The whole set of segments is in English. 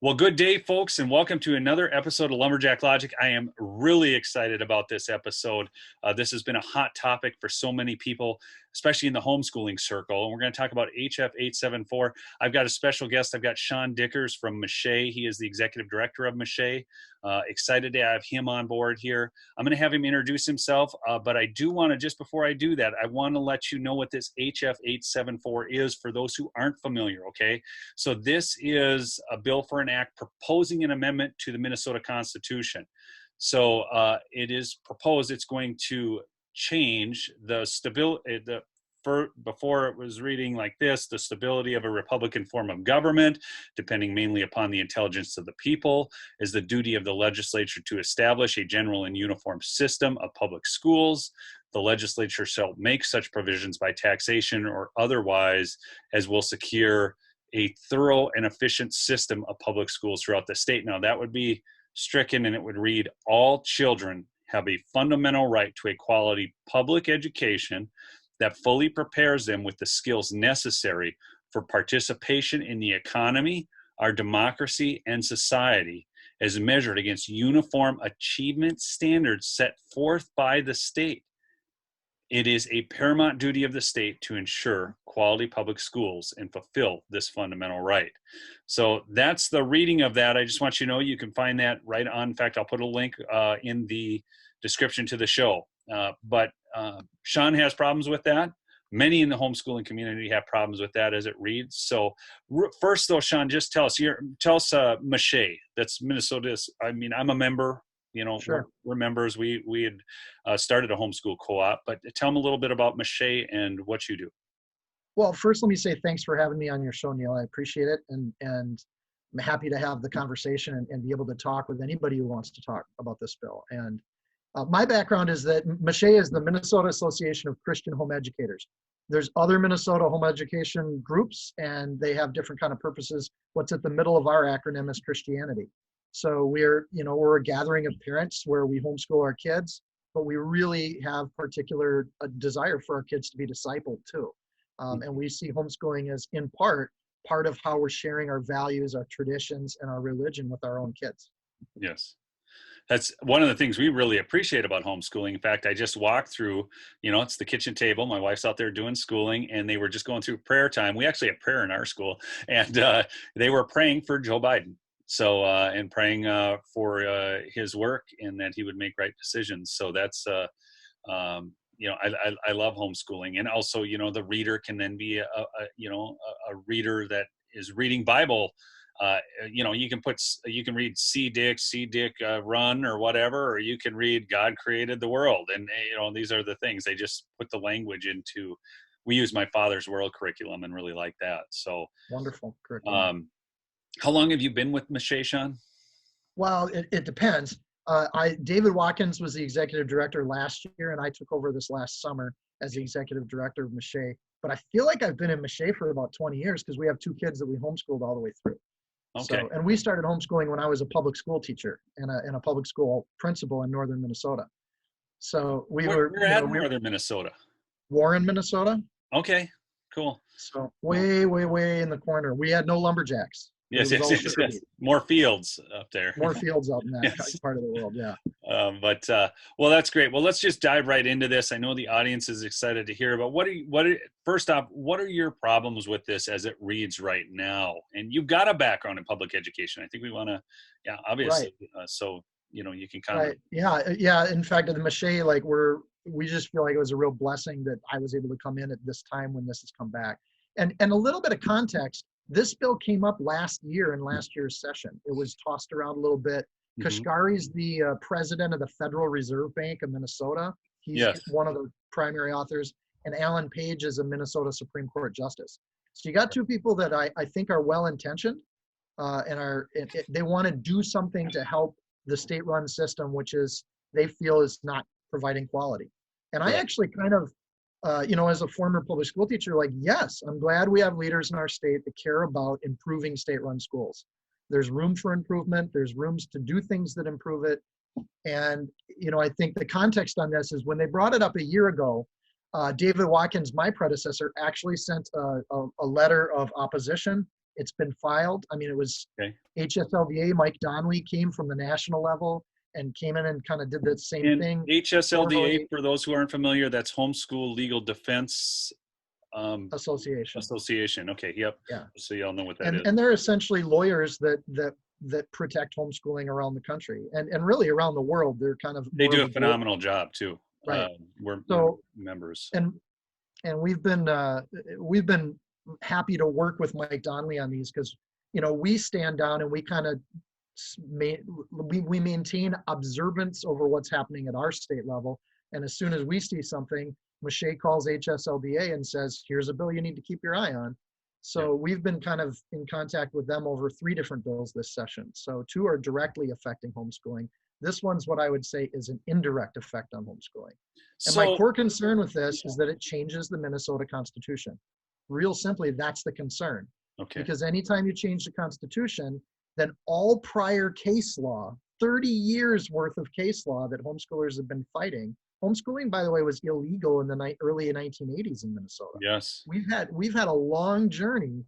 Well, good day, folks, and welcome to another episode of Lumberjack Logic. I am really excited about this episode. This has been a hot topic for so many people, especially in the homeschooling circle. And we're going to talk about HF 874. I've got a special guest. I've got Seann Dikkers from MACHE. He is the executive director of MACHE. Excited to have him on board here. I'm going to have him introduce himself, but I do want to, just before I do that, I want to let you know what this HF 874 is for those who aren't familiar, okay? So this is a bill for an act proposing an amendment to the Minnesota Constitution. So it is proposed, it's going to change the stability, before it was reading like this, the stability of a Republican form of government, depending mainly upon the intelligence of the people, is the duty of the legislature to establish a general and uniform system of public schools. The legislature shall make such provisions by taxation or otherwise as will secure a thorough and efficient system of public schools throughout the state. Now that would be stricken and it would read, all children have a fundamental right to a quality public education that fully prepares them with the skills necessary for participation in the economy, our democracy, and society as measured against uniform achievement standards set forth by the state. It is a paramount duty of the state to ensure quality public schools and fulfill this fundamental right. So that's the reading of that. I just want you to know you can find that right on. In fact, I'll put a link in the description to the show. But Seann has problems with that. Many in the homeschooling community have problems with that as it reads. So first, though, Seann, just tell us MACHE. That's Minnesota's. I mean, I'm a member. You know, Sure. we're members. We had started a homeschool co-op, but tell them a little bit about MACHE and what you do. Well, first, let me say thanks for having me on your show, Neel. I appreciate it. And I'm happy to have the conversation and be able to talk with anybody who wants to talk about this bill. And my background is that MACHE is the Minnesota Association of Christian Home Educators. There's other Minnesota home education groups, and they have different kind of purposes. What's at the middle of our acronym is Christianity. So we're a gathering of parents where we homeschool our kids, but we really have particular desire for our kids to be discipled too. And we see homeschooling as in part of how we're sharing our values, our traditions, and our religion with our own kids. Yes. That's one of the things we really appreciate about homeschooling. In fact, I just walked through, it's the kitchen table. My wife's out there doing schooling, and they were just going through prayer time. We actually have prayer in our school, and they were praying for Joe Biden. So, and praying for his work and that he would make right decisions. So that's, I love homeschooling. And also, the reader can then be a reader that is reading Bible. You can read See Dick, Run or whatever, or you can read God Created the World. And, these are the things. They just put the language into, we use my father's world curriculum and really like that. So wonderful curriculum. How long have you been with MACHE, Seann? Well, it depends. David Watkins was the executive director last year, and I took over this last summer as the executive director of MACHE. But I feel like I've been in MACHE for about 20 years because we have two kids that we homeschooled all the way through. Okay. So, and we started homeschooling when I was a public school teacher and a public school principal in northern Minnesota. So we're at northern Minnesota. Warren, Minnesota. Okay, cool. So way in the corner. We had no lumberjacks. Yes. More fields up there. More fields out in that part of the world, yeah. Well, that's great. Well, let's just dive right into this. I know the audience is excited to hear about first off, what are your problems with this as it reads right now? And you've got a background in public education. I think we want to, obviously. Right. So, you can kind of. Right. Yeah. In fact, at the MACHE, we just feel like it was a real blessing that I was able to come in at this time when this has come back. And a little bit of context. This bill came up last year in last year's session. It was tossed around a little bit. Kashkari's the president of the Federal Reserve Bank of Minnesota. He's one of the primary authors. And Alan Page is a Minnesota Supreme Court justice. So you got two people that I think are well-intentioned and they want to do something to help the state-run system, which is they feel is not providing quality. And I actually kind of, as a former public school teacher, yes, I'm glad we have leaders in our state that care about improving state-run schools. There's room for improvement. There's rooms to do things that improve it. And, I think the context on this is when they brought it up a year ago, David Watkins, my predecessor, actually sent a letter of opposition It's been filed. I mean, it was Okay. HSLDA. Mike Donnelly came from the national level and came in and kind of did the same And thing. HSLDA, Formally, for those who aren't familiar, that's Homeschool Legal Defense association. Association. Okay. Yep. Yeah. So y'all know what that And is. and they're essentially lawyers that protect homeschooling around the country and really around the world. They're kind of They more do of a a global, phenomenal job too. right. We're So members. and we've been happy to work with Mike Donnelly on these because we stand down and we kind of we maintain observance over what's happening at our state level. And as soon as we see something, MACHE calls HSLDA and says, here's a bill you need to keep your eye on. So we've been kind of in contact with them over 3 different bills this session. So 2 are directly affecting homeschooling. This one's what I would say is an indirect effect on homeschooling. And my core concern with this is that it changes the Minnesota Constitution. Real simply, that's the concern. Okay. Because anytime you change the Constitution, then all prior case law, 30 years worth of case law that homeschoolers have been fighting. Homeschooling, by the way, was illegal in the early 1980s in Minnesota. Yes. We've had a long journey,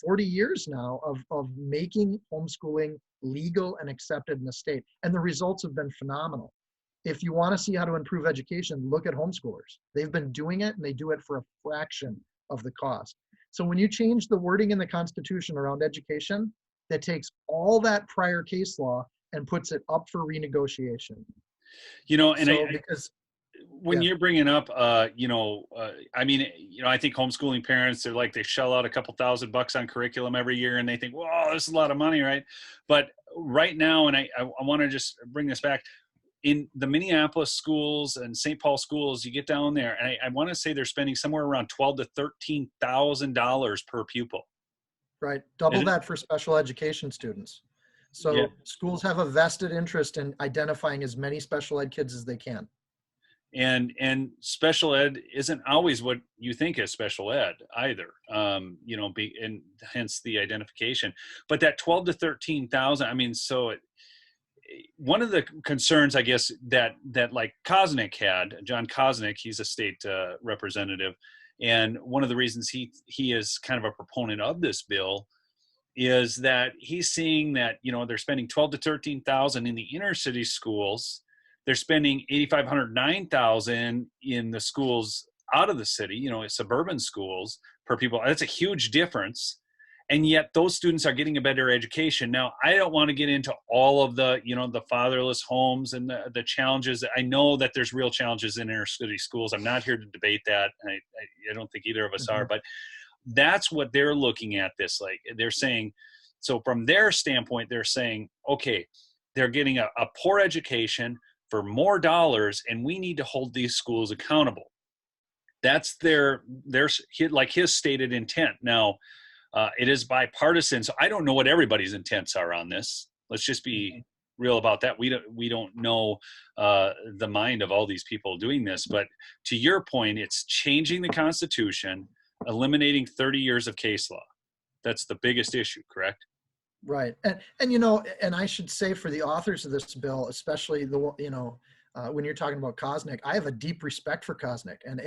40 years now, of making homeschooling legal and accepted in the state. And the results have been phenomenal. If you want to see how to improve education, look at homeschoolers. They've been doing it and they do it for a fraction of the cost. So when you change the wording in the Constitution around education, that takes all that prior case law and puts it up for renegotiation. When you're bringing up, I think homeschooling parents, they shell out a couple $1,000 on curriculum every year and they think, well, this is a lot of money, right? But right now, and I want to just bring this back, in the Minneapolis schools and St. Paul schools, you get down there, and I want to say they're spending somewhere around $12,000 to $13,000 per pupil. Right, double that for special education students. So schools have a vested interest in identifying as many special ed kids as they can. And special ed isn't always what you think is special ed either, and hence the identification. But that 12 to 13,000, one of the concerns, I guess, that like Kosnick had, John Kosnick, he's a state representative, and one of the reasons he is kind of a proponent of this bill is that he's seeing that, they're spending 12 to 13,000 in the inner city schools. They're spending 8,500, 9,000 in the schools out of the city, suburban schools per pupil. That's a huge difference. And yet those students are getting a better education. Now, I don't want to get into all of the, the fatherless homes and the challenges. I know that there's real challenges in inner city schools. I'm not here to debate that. I don't think either of us are, but that's what they're looking at this. Like they're saying, so from their standpoint, they're saying, okay, they're getting a poor education for more dollars, and we need to hold these schools accountable. That's their his stated intent. Now, it is bipartisan, so I don't know what everybody's intents are on this. Let's just be real about that. We don't know the mind of all these people doing this. But to your point, it's changing the Constitution, eliminating 30 years of case law. That's the biggest issue, correct? Right. And I should say for the authors of this bill, especially when you're talking about Kosnick, I have a deep respect for Kosnick, and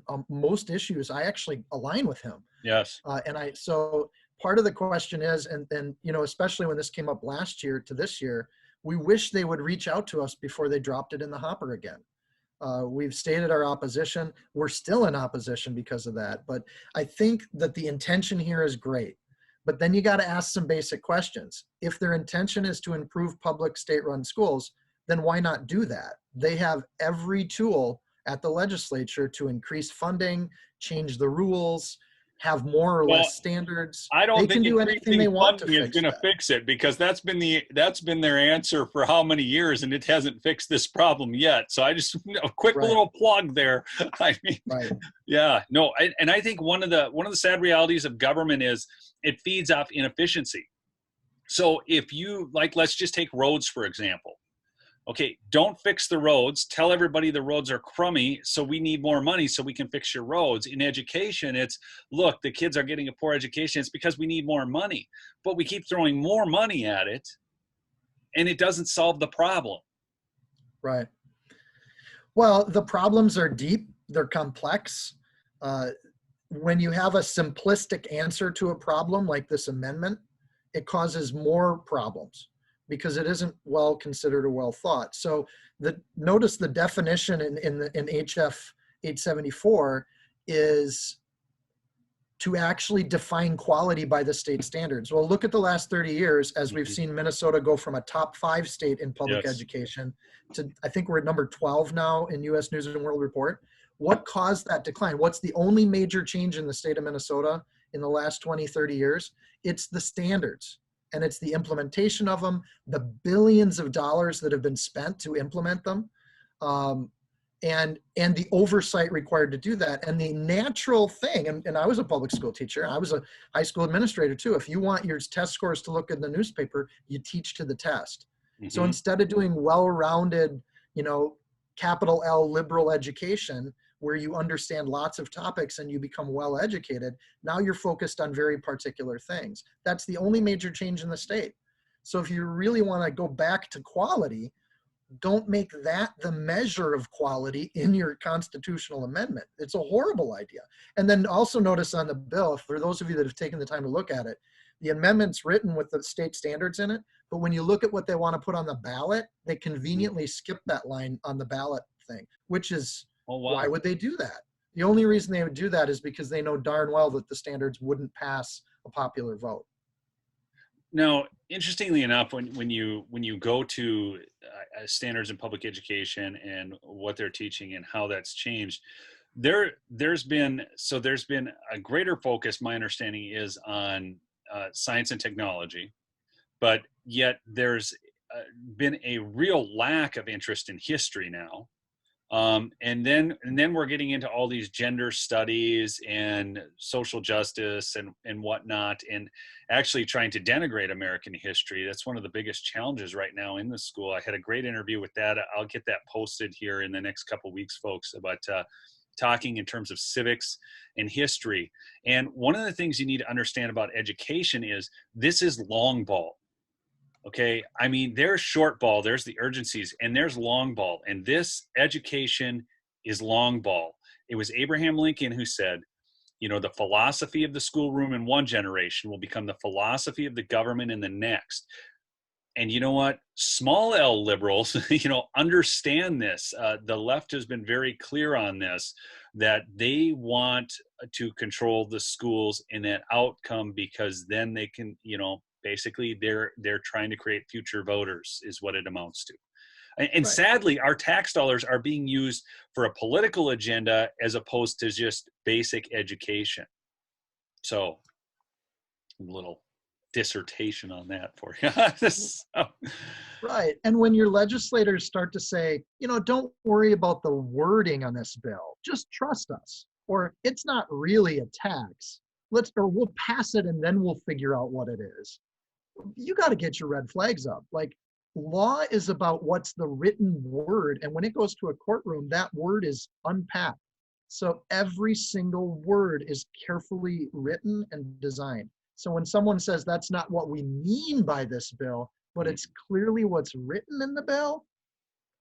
on most issues, I actually align with him. Yes. So part of the question is, and especially when this came up last year to this year, we wish they would reach out to us before they dropped it in the hopper again. We've stated our opposition. We're still in opposition because of that. But I think that the intention here is great. But then you got to ask some basic questions. If their intention is to improve public state-run schools, then why not do that? They have every tool at the legislature to increase funding, change the rules, have more or less standards. I don't think do anything they want to is going to fix it, because that's been their answer for how many years, and it hasn't fixed this problem yet. So I just a quick little plug there. I mean, yeah, no, and I think one of the sad realities of government is it feeds off inefficiency. So if you let's just take roads for example. Okay, don't fix the roads. Tell everybody the roads are crummy, so we need more money so we can fix your roads. In education, it's, look, the kids are getting a poor education. It's because we need more money. But we keep throwing more money at it, and it doesn't solve the problem. Right. Well, the problems are deep. They're complex. when you have a simplistic answer to a problem like this amendment, it causes more problems because it isn't well considered or well thought. So notice the definition in HF 874 is to actually define quality by the state standards. Well, look at the last 30 years as we've seen Minnesota go from a top 5 state in public education to, I think we're at number 12 now in US News and World Report. What caused that decline? What's the only major change in the state of Minnesota in the last 20, 30 years? It's the standards, and it's the implementation of them, the billions of dollars that have been spent to implement them. And the oversight required to do that. And the natural thing, and I was a public school teacher, I was a high school administrator too. If you want your test scores to look in the newspaper, you teach to the test. So instead of doing well-rounded, capital L liberal education, where you understand lots of topics and you become well-educated, now you're focused on very particular things. That's the only major change in the state. So if you really want to go back to quality, don't make that the measure of quality in your constitutional amendment. It's a horrible idea. And then also notice on the bill, for those of you that have taken the time to look at it, the amendment's written with the state standards in it, but when you look at what they want to put on the ballot, they conveniently skip that line on the ballot thing, which is, why would they do that? The only reason they would do that is because they know darn well that the standards wouldn't pass a popular vote. Now, interestingly enough, when you go to standards in public education and what they're teaching and how that's changed, there's been a greater focus. My understanding is on science and technology, but yet there's been a real lack of interest in history now. And then we're getting into all these gender studies and social justice and whatnot, and actually trying to denigrate American history. That's one of the biggest challenges right now in the school. I had a great interview with that. I'll get that posted here in the next couple of weeks, folks, about talking in terms of civics and history. And one of the things you need to understand about education is this is long ball. Okay, I mean, there's short ball, there's the urgencies, and there's long ball. And this education is long ball. It was Abraham Lincoln who said, the philosophy of the schoolroom in one generation will become the philosophy of the government in the next. And you know what? Small L liberals, understand this. The left has been very clear on this, that they want to control the schools in that outcome, because then they can, basically they're trying to create future voters is what it amounts to. And Right. Sadly, our tax dollars are being used for a political agenda as opposed to just basic education. So a little dissertation on that for you. So. Right. And when your legislators start to say, don't worry about the wording on this bill, just trust us, or it's not really a tax, we'll pass it and then we'll figure out what it is. You got to get your red flags up. Like, law is about what's the written word. And when it goes to a courtroom, that word is unpacked. So every single word is carefully written and designed. So when someone says that's not what we mean by this bill, but it's clearly what's written in the bill,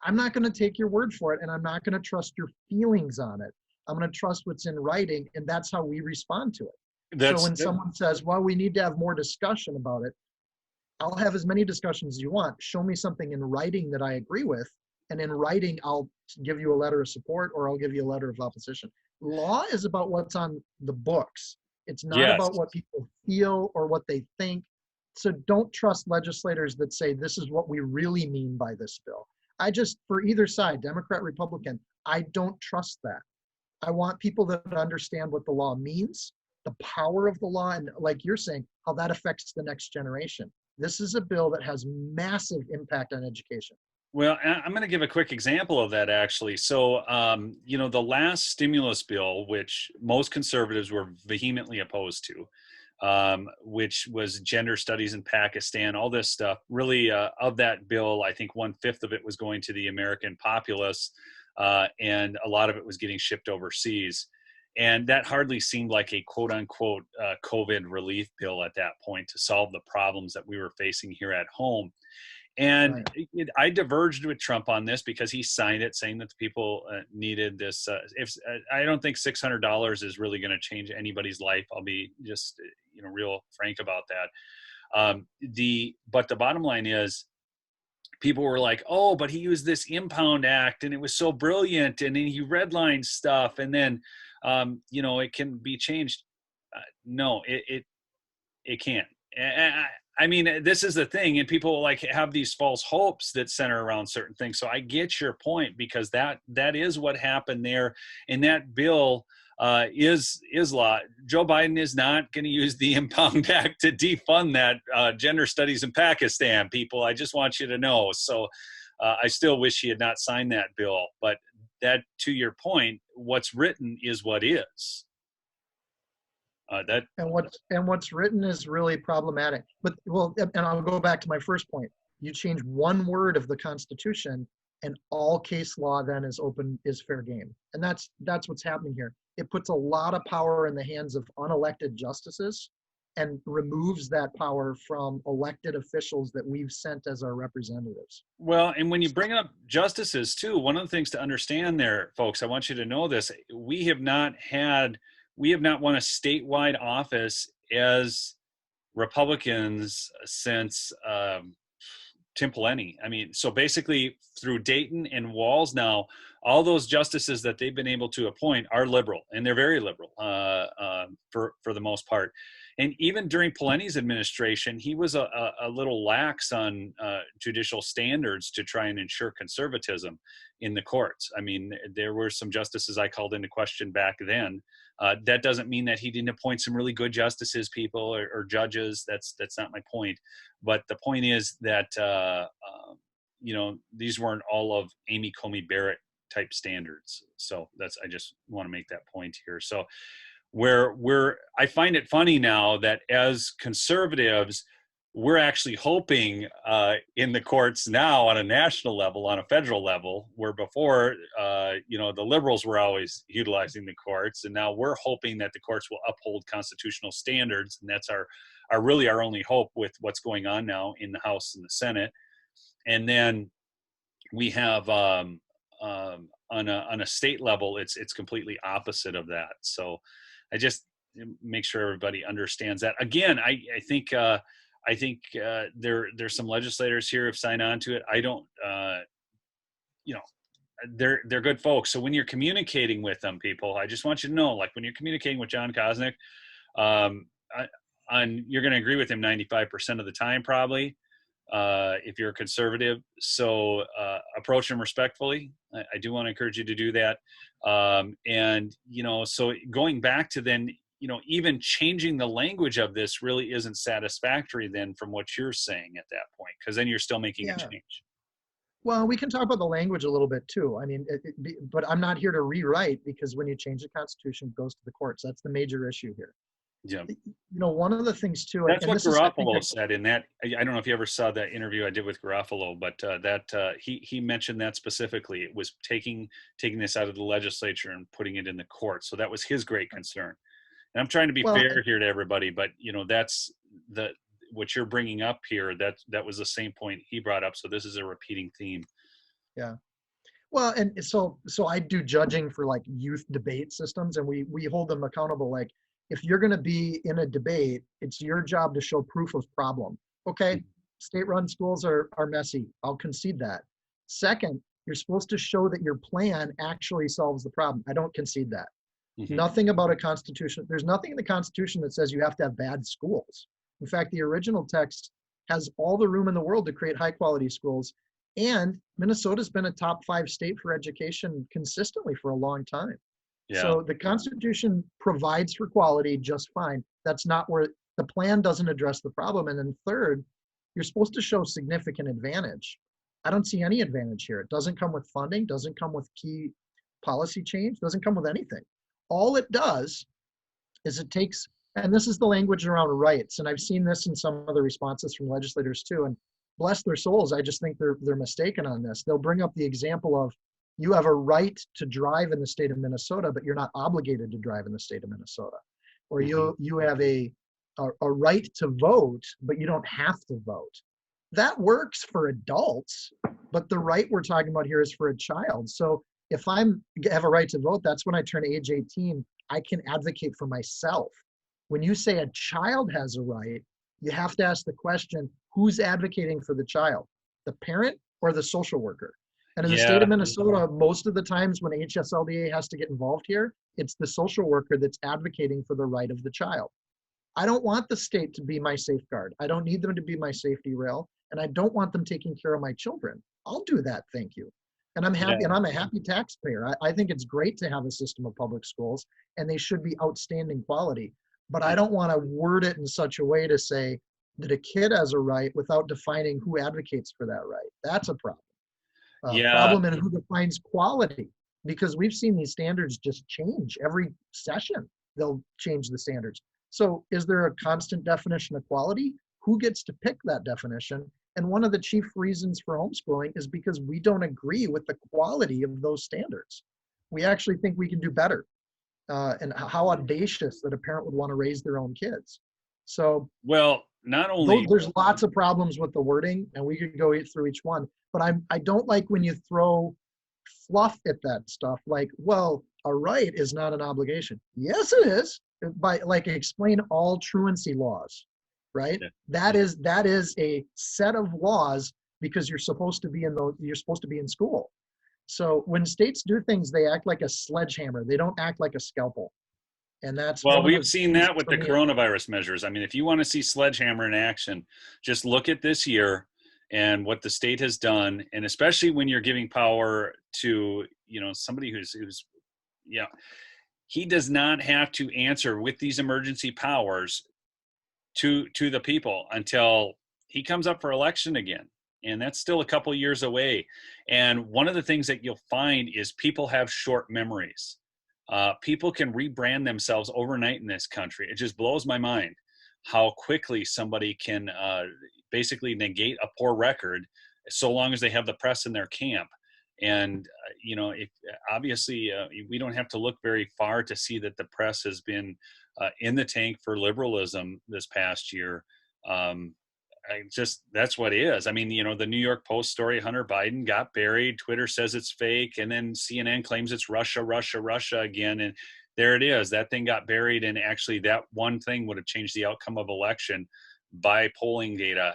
I'm not going to take your word for it, and I'm not going to trust your feelings on it. I'm going to trust what's in writing, and that's how we respond to it. So when someone says, well, we need to have more discussion about it, I'll have as many discussions as you want. Show me something in writing that I agree with, and in writing, I'll give you a letter of support or I'll give you a letter of opposition. Law is about what's on the books. It's not about what people feel or what they think. So don't trust legislators that say this is what we really mean by this bill. For either side, Democrat, Republican, I don't trust that. I want people that understand what the law means, the power of the law, and like you're saying, how that affects the next generation. This is a bill that has massive impact on education. Well, I'm going to give a quick example of that, actually. So, the last stimulus bill, which most conservatives were vehemently opposed to, which was gender studies in Pakistan, all this stuff, really of that bill, I think 1/5 of it was going to the American populace, and a lot of it was getting shipped overseas. And that hardly seemed like a quote unquote COVID relief bill at that point to solve the problems that we were facing here at home. And Right. I diverged with Trump on this because he signed it saying that the people needed this. If I don't think $600 is really going to change anybody's life. I'll be just, real frank about that. But the bottom line is, people were like, "Oh, but he used this impound act, and it was so brilliant, and then he redlined stuff, and then, it can be changed." No, it can't. I mean, this is the thing, and people like have these false hopes that center around certain things. So I get your point, because that is what happened there, and that bill is law. Joe Biden is not going to use the Impound Act to defund that gender studies in Pakistan. People, I just want you to know. So I still wish he had not signed that bill, but that, to your point, what's written is what is. And what's written is really problematic. But and I'll go back to my first point. You change one word of the Constitution, and all case law then is fair game. And that's what's happening here. It puts a lot of power in the hands of unelected justices and removes that power from elected officials that we've sent as our representatives. Well, and when you bring up justices too, one of the things to understand there, folks, I want you to know this: we have not won a statewide office as Republicans since Tim Pawlenty. I mean, so basically through Dayton and Walz now, all those justices that they've been able to appoint are liberal, and they're very liberal for the most part. And even during Pawlenty's administration, he was a little lax on judicial standards to try and ensure conservatism in the courts. I mean, there were some justices I called into question back then. That doesn't mean that he didn't appoint some really good justices, people, or judges. That's not my point. But the point is that these weren't all of Amy Coney Barrett type standards. So I just want to make that point here. So I find it funny now that as conservatives, we're actually hoping in the courts now on a national level, on a federal level, where before, the liberals were always utilizing the courts, and now we're hoping that the courts will uphold constitutional standards, and that's our only hope with what's going on now in the House and the Senate. And then we have on a state level, it's completely opposite of that. So I just make sure everybody understands that. Again, I think there's some legislators here who've signed on to it. I don't, they're good folks. So when you're communicating with them, people, I just want you to know, like when you're communicating with John Kosnick, you're going to agree with him 95% of the time, probably, if you're a conservative. So approach him respectfully. I do want to encourage you to do that. So going back to then, even changing the language of this really isn't satisfactory then from what you're saying at that point, because then you're still making a change. Well, we can talk about the language a little bit too. I mean, but I'm not here to rewrite, because when you change the Constitution, it goes to the courts. That's the major issue here. Yeah. One of the things too. That's what Garofalo said in that. I don't know if you ever saw that interview I did with Garofalo, but he mentioned that specifically. It was taking this out of the legislature and putting it in the court. So that was his great concern. And I'm trying to be fair here to everybody, but that's what you're bringing up here. That was the same point he brought up. So this is a repeating theme. Yeah. Well, and so I do judging for like youth debate systems, and we hold them accountable. Like, if you're going to be in a debate, it's your job to show proof of problem. Okay, state-run schools are messy. I'll concede that. Second, you're supposed to show that your plan actually solves the problem. I don't concede that. Mm-hmm. Nothing about a constitution. There's nothing in the Constitution that says you have to have bad schools. In fact, the original text has all the room in the world to create high-quality schools. And Minnesota's been a top 5 state for education consistently for a long time. Yeah. So the Constitution provides for quality just fine. That's not where the plan doesn't address the problem. And then third, you're supposed to show significant advantage. I don't see any advantage here. It doesn't come with funding, doesn't come with key policy change, doesn't come with anything. All it does is it takes, and this is the language around rights, and I've seen this in some of the responses from legislators too, and bless their souls, I just think they're mistaken on this. They'll bring up the example of, you have a right to drive in the state of Minnesota, but you're not obligated to drive in the state of Minnesota. Or you have a right to vote, but you don't have to vote. that works for adults, but the right we're talking about here is for a child. So if I'm have a right to vote, that's when I turn age 18. I can advocate for myself. When you say a child has a right, you have to ask the question, who's advocating for the child? The parent or the social worker? And in the state of Yeah, Minnesota, most of the times when HSLDA has to get involved here, it's the social worker that's advocating for the right of the child. I don't want the state to be my safeguard. I don't need them to be my safety rail, and I don't want them taking care of my children. I'll do that, thank you. And I'm happy, yeah, and I'm a happy taxpayer. I think it's great to have a system of public schools, and they should be outstanding quality. But I don't want to word it in such a way to say that a kid has a right without defining who advocates for that right. That's a problem. yeah. Problem in who defines quality, because we've seen these standards just change every session. They'll change the standards. So is there a constant definition of quality? Who gets to pick that definition? And one of the chief reasons for homeschooling is because we don't agree with the quality of those standards. We actually think we can do better. And how audacious that a parent would want to raise their own kids. So Well, not only, there's lots of problems with the wording, and we could go through each one. But I don't like when you throw fluff at that stuff. Like, well, a right is not an obligation. Yes, it is. By like explain all truancy laws, right? yeah, That is a set of laws because you're supposed to be in school. So when states do things, they act like a sledgehammer. They don't act like a scalpel. And that's well, one of we've the seen things that with for the me. coronavirus measures. I mean, if you want to see sledgehammer in action, just look at this year and what the state has done, and especially when you're giving power to, somebody who's, yeah, he does not have to answer with these emergency powers to the people until he comes up for election again, and that's still a couple years away. And one of the things that you'll find is people have short memories. People can rebrand themselves overnight in this country. It just blows my mind how quickly somebody can basically negate a poor record, so long as they have the press in their camp. And if obviously we don't have to look very far to see that the press has been in the tank for liberalism this past year. That's what it is. I mean, the New York Post story, Hunter Biden got buried. Twitter says it's fake, and then CNN claims it's Russia, Russia, Russia again. And there it is. That thing got buried, and actually, that one thing would have changed the outcome of election by polling data.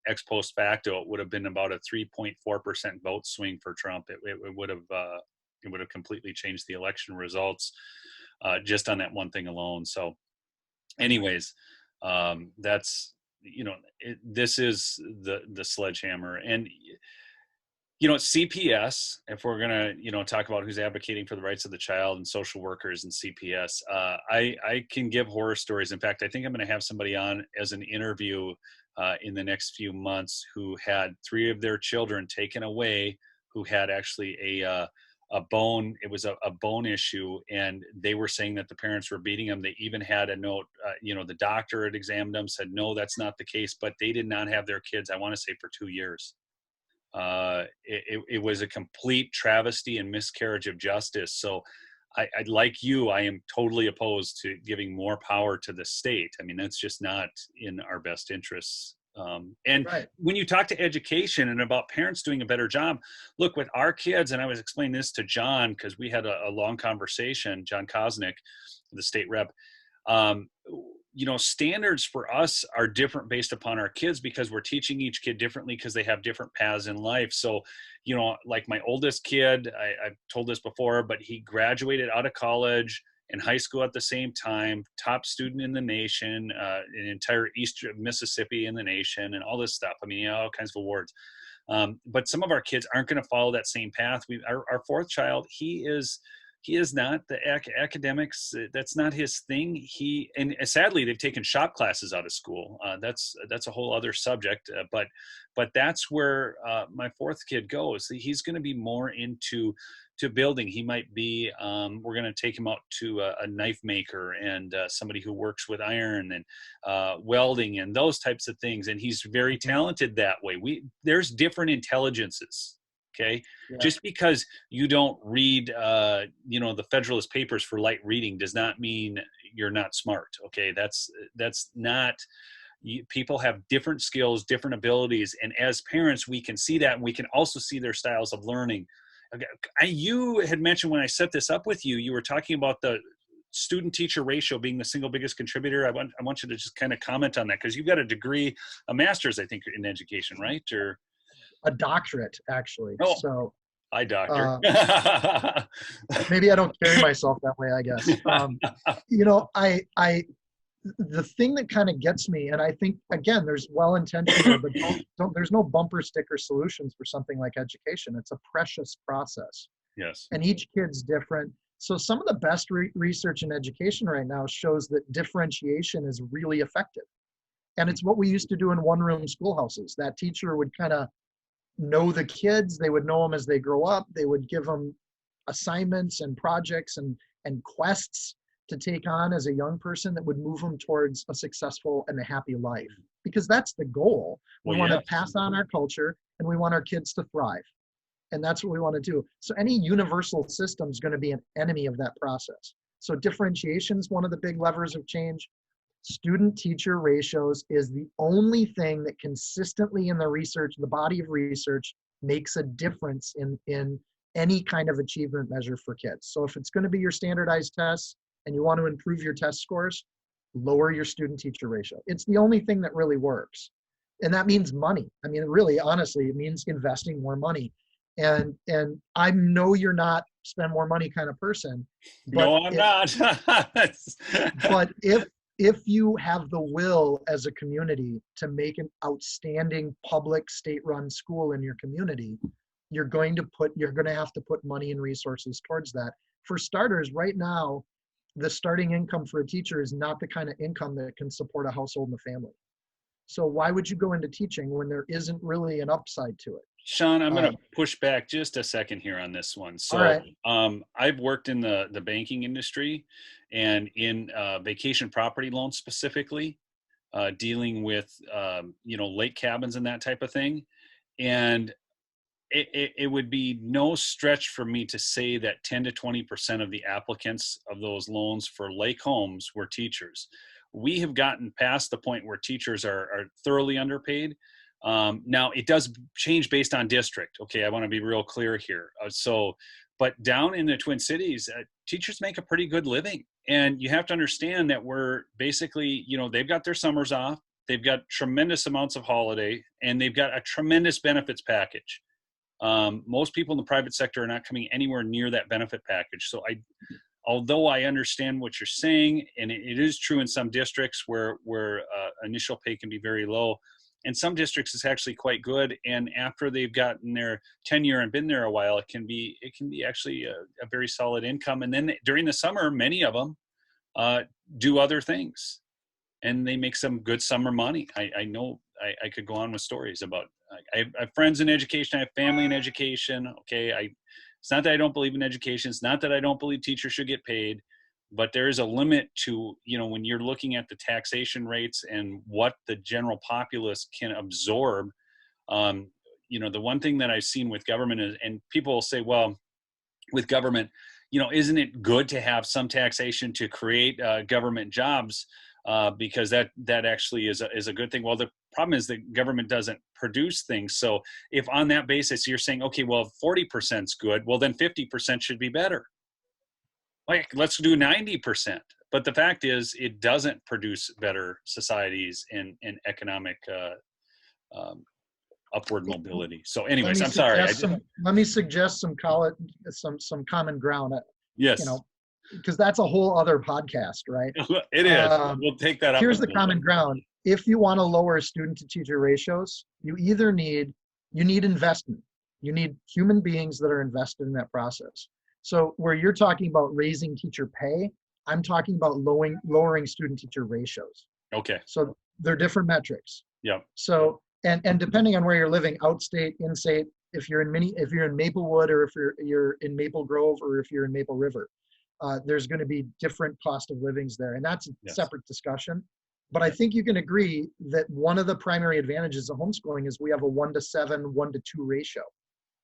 Ex post facto, it would have been about a 3.4% vote swing for Trump. It would have completely changed the election results just on that one thing alone. So, anyways, that's this is the sledgehammer. And CPS, if we're gonna talk about who's advocating for the rights of the child and social workers and CPS, I can give horror stories. In fact, I think I'm going to have somebody on as an interview in the next few months who had 3 of their children taken away, who had actually a bone. It was a bone issue, and they were saying that the parents were beating them. They even had a note. The doctor had examined them, said no, that's not the case, but they did not have their kids, I want to say, for 2 years. It was a complete travesty and miscarriage of justice. So I'd like you, I am totally opposed to giving more power to the state. I mean, that's just not in our best interests. And Right. when you talk to education and about parents doing a better job, look, with our kids, and I was explaining this to John because we had a long conversation, John Kosnick, the state rep. Standards for us are different based upon our kids because we're teaching each kid differently because they have different paths in life. So, like my oldest kid, I've told this before, but he graduated out of college and high school at the same time, top student in the nation, an entire eastern Mississippi in the nation, and all this stuff. I mean, all kinds of awards. But some of our kids aren't going to follow that same path. Our 4th child, he is not the academics. That's not his thing. And sadly, they've taken shop classes out of school. That's a whole other subject. But that's where my 4th kid goes. He's going to be more into building. He might be. We're going to take him out to a knife maker and somebody who works with iron and welding and those types of things. And he's very talented that way. There's different intelligences. Okay. Yeah. Just because you don't read, the Federalist Papers for light reading does not mean you're not smart. Okay. That's not, people have different skills, different abilities. And as parents, we can see that, and we can also see their styles of learning. You had mentioned when I set this up with you, you were talking about the student teacher ratio being the single biggest contributor. I want you to just kind of comment on that, because you've got a degree, a master's, I think, in education, right? Or a doctorate, actually. Oh, so hi, doctor. Maybe I don't carry myself that way, I guess. You know, the thing that kind of gets me, and I think, again, there's well-intentioned there, but there's no bumper sticker solutions for something like education. It's a precious process. Yes. And each kid's different. So some of the best research in education right now shows that differentiation is really effective. And it's what we used to do in one-room schoolhouses. That teacher would kind of know the kids. They would know them as they grow up. They would give them assignments and projects and quests to take on as a young person that would move them towards a successful and a happy life. Because that's the goal. We want to pass on our culture, and we want our kids to thrive. And that's what we want to do. So any universal system is going to be an enemy of that process. So differentiation is one of the big levers of change. Student-teacher ratios is the only thing that consistently in the research, the body of research, makes a difference in any kind of achievement measure for kids. So if it's going to be your standardized tests and you want to improve your test scores, lower your student-teacher ratio. It's the only thing that really works. And that means money. I mean, really, honestly, it means investing more money. And I know you're not spend more money kind of person. But no, I'm not. But if you have the will as a community to make an outstanding public state-run school in your community, you're going to have to put money and resources towards that. For starters, right now, the starting income for a teacher is not the kind of income that can support a household and a family. So why would you go into teaching when there isn't really an upside to it? Seann, I'm going to push back just a second here on this one. So right. I've worked in the banking industry and in vacation property loans specifically, dealing with, lake cabins and that type of thing. And it would be no stretch for me to say that 10 to 20% of the applicants of those loans for lake homes were teachers. We have gotten past the point where teachers are thoroughly underpaid. Now, it does change based on district. Okay, I want to be real clear here. But down in the Twin Cities, teachers make a pretty good living. And you have to understand that we're basically, they've got their summers off. They've got tremendous amounts of holiday, and they've got a tremendous benefits package. Most people in the private sector are not coming anywhere near that benefit package. So although I understand what you're saying, and it is true in some districts where initial pay can be very low, in some districts it's actually quite good. And after they've gotten their tenure and been there a while, it can be actually a very solid income. And then during the summer, many of them do other things, and they make some good summer money. I know I could go on with stories about. I have friends in education. I have family in education. Okay, it's not that I don't believe in education. It's not that I don't believe teachers should get paid, but there is a limit to, when you're looking at the taxation rates and what the general populace can absorb. The one thing that I've seen with government is, and people will say, well, with government, isn't it good to have some taxation to create government jobs? Because that actually is a good thing. Well, the problem is that government doesn't produce things. So if on that basis you're saying, okay, well, 40% is good, well, then 50% should be better. Like, let's do 90%. But the fact is, it doesn't produce better societies and economic upward mobility. So anyways, I'm sorry. Let me suggest some common ground. Yes. Because that's a whole other podcast, right? It is. We'll take that up. Here's the common ground. If you want to lower student-to-teacher ratios, you need investment. You need human beings that are invested in that process. So where you're talking about raising teacher pay, I'm talking about lowering student-teacher ratios. Okay. So they're different metrics. Yeah. So and depending on where you're living, outstate, in-state, if you're in Maplewood, or if you're in Maple Grove, or if you're in Maple River, there's going to be different cost of livings there, and that's a separate discussion. But I think you can agree that one of the primary advantages of homeschooling is we have a 1-to-7, 1-to-2 ratio.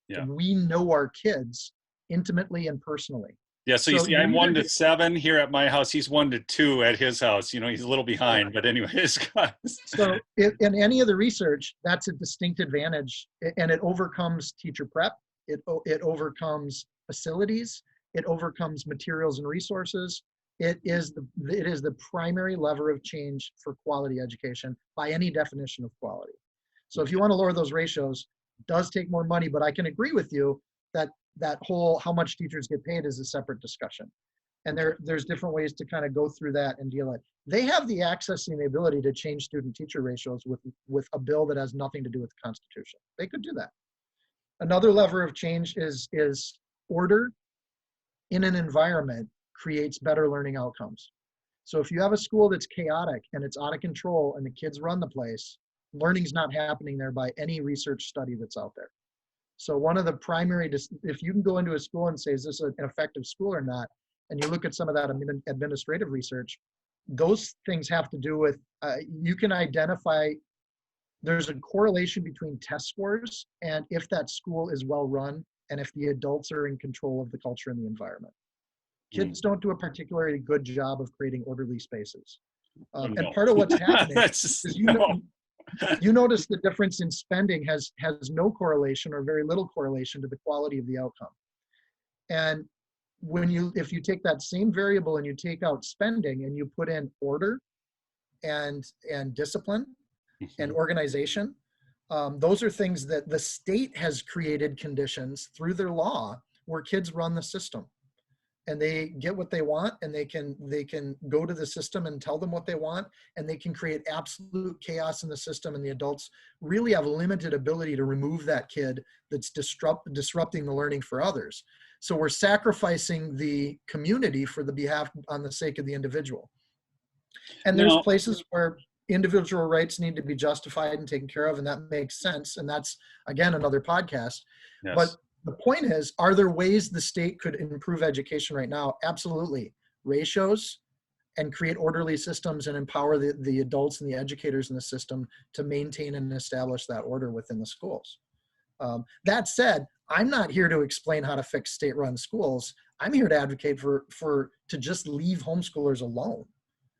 Yeah. We know our kids intimately and personally. Yeah, so you So see, you I'm either 1 to get, 7 here at my house. He's 1 to 2 at his house. You know, he's a little behind, but anyways, guys. so in any of the research, that's a distinct advantage, and it overcomes teacher prep. It overcomes facilities. It overcomes materials and resources. It is the primary lever of change for quality education by any definition of quality. So if you want to lower those ratios, it does take more money, but I can agree with you that that whole how much teachers get paid is a separate discussion. And there's different ways to kind of go through that and deal it. They have the access and the ability to change student-teacher ratios with a bill that has nothing to do with the Constitution. They could do that. Another lever of change is order in an environment creates better learning outcomes. So if you have a school that's chaotic and it's out of control and the kids run the place, learning's not happening there by any research study that's out there. So one of the primary, if you can go into a school and say, is this an effective school or not? And you look at some of that administrative research, those things have to do with, you can identify, there's a correlation between test scores and if that school is well run and if the adults are in control of the culture and the environment. Kids don't do a particularly good job of creating orderly spaces. And part of what's happening is you notice the difference in spending has no correlation or very little correlation to the quality of the outcome. And if you take that same variable and you take out spending and you put in order and discipline and organization, those are things that the state has created conditions through their law where kids run the system. And they get what they want, and they can go to the system and tell them what they want, and they can create absolute chaos in the system, and the adults really have limited ability to remove that kid that's disrupting the learning for others. So we're sacrificing the community for the behalf on the sake of the individual. And there's places where individual rights need to be justified and taken care of, and that makes sense. And that's, again, another podcast. Yes. But the point is, are there ways the state could improve education right now? Absolutely. Ratios and create orderly systems and empower the adults and the educators in the system to maintain and establish that order within the schools. That said, I'm not here to explain how to fix state-run schools. I'm here to advocate to just leave homeschoolers alone.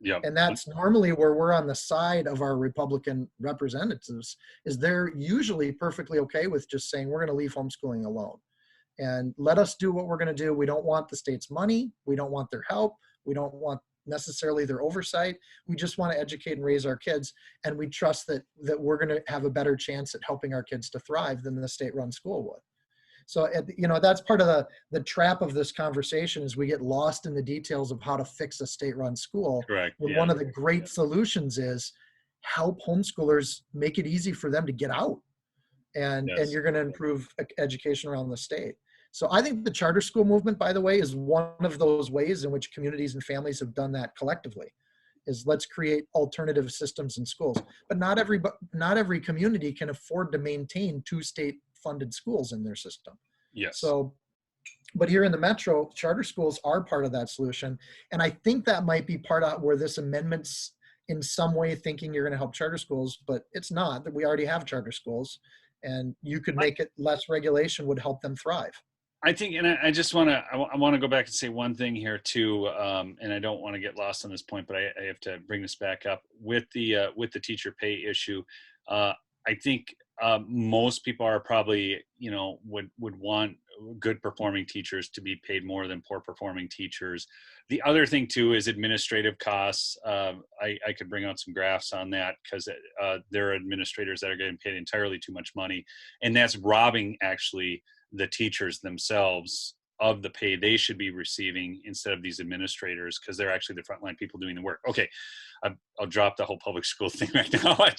Yep. And that's normally where we're on the side of our Republican representatives, is they're usually perfectly okay with just saying, we're going to leave homeschooling alone and let us do what we're going to do. We don't want the state's money. We don't want their help. We don't want necessarily their oversight. We just want to educate and raise our kids. And we trust that we're going to have a better chance at helping our kids to thrive than the state-run school would. So, that's part of the trap of this conversation is we get lost in the details of how to fix a state-run school. Correct. When one of the great solutions is help homeschoolers, make it easy for them to get out. And you're going to improve education around the state. So I think the charter school movement, by the way, is one of those ways in which communities and families have done that collectively, is let's create alternative systems in schools. But not every community can afford to maintain 2 state-funded schools in their system. Yes. So, but here in the metro, charter schools are part of that solution. And I think that might be part of where this amendment's in some way thinking you're going to help charter schools, but it's not. That we already have charter schools, and you could make it less regulation would help them thrive. I think, and I just want to go back and say one thing here too, and I don't want to get lost on this point, but I have to bring this back up with the teacher pay issue. I think most people are probably, would want good performing teachers to be paid more than poor performing teachers. The other thing too is administrative costs. I could bring out some graphs on that because there are administrators that are getting paid entirely too much money, and that's robbing actually the teachers themselves of the pay they should be receiving instead of these administrators, because they're actually the frontline people doing the work. Okay, I'll drop the whole public school thing right now. I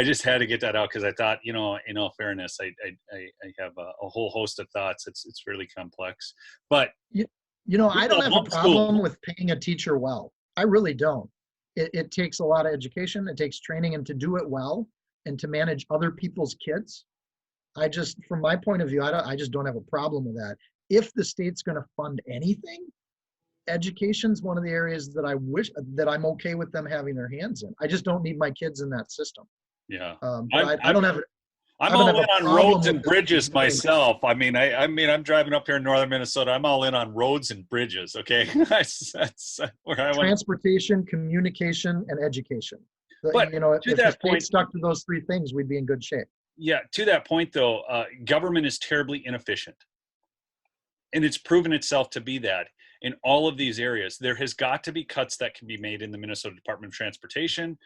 just had to get that out because I thought, in all fairness, I have a whole host of thoughts. It's really complex, but I don't have a problem with paying a teacher well. I really don't. It takes a lot of education. It takes training, and to do it well and to manage other people's kids. From my point of view, I just don't have a problem with that. If the state's going to fund anything, education's one of the areas that I'm okay with them having their hands in. I just don't need my kids in that system. Yeah. I don't have it. I'm I would all have in a on problem roads with and that. bridges myself. I mean, I'm driving up here in northern Minnesota. I'm all in on roads and bridges. Okay, that's where I want. Transportation, communication, and education. But You know, to if the that state point, stuck to those three things, we'd be in good shape. yeah, to that point though, government is terribly inefficient, and it's proven itself to be that in all of these areas. There has got to be cuts that can be made in the Minnesota Department of Transportation.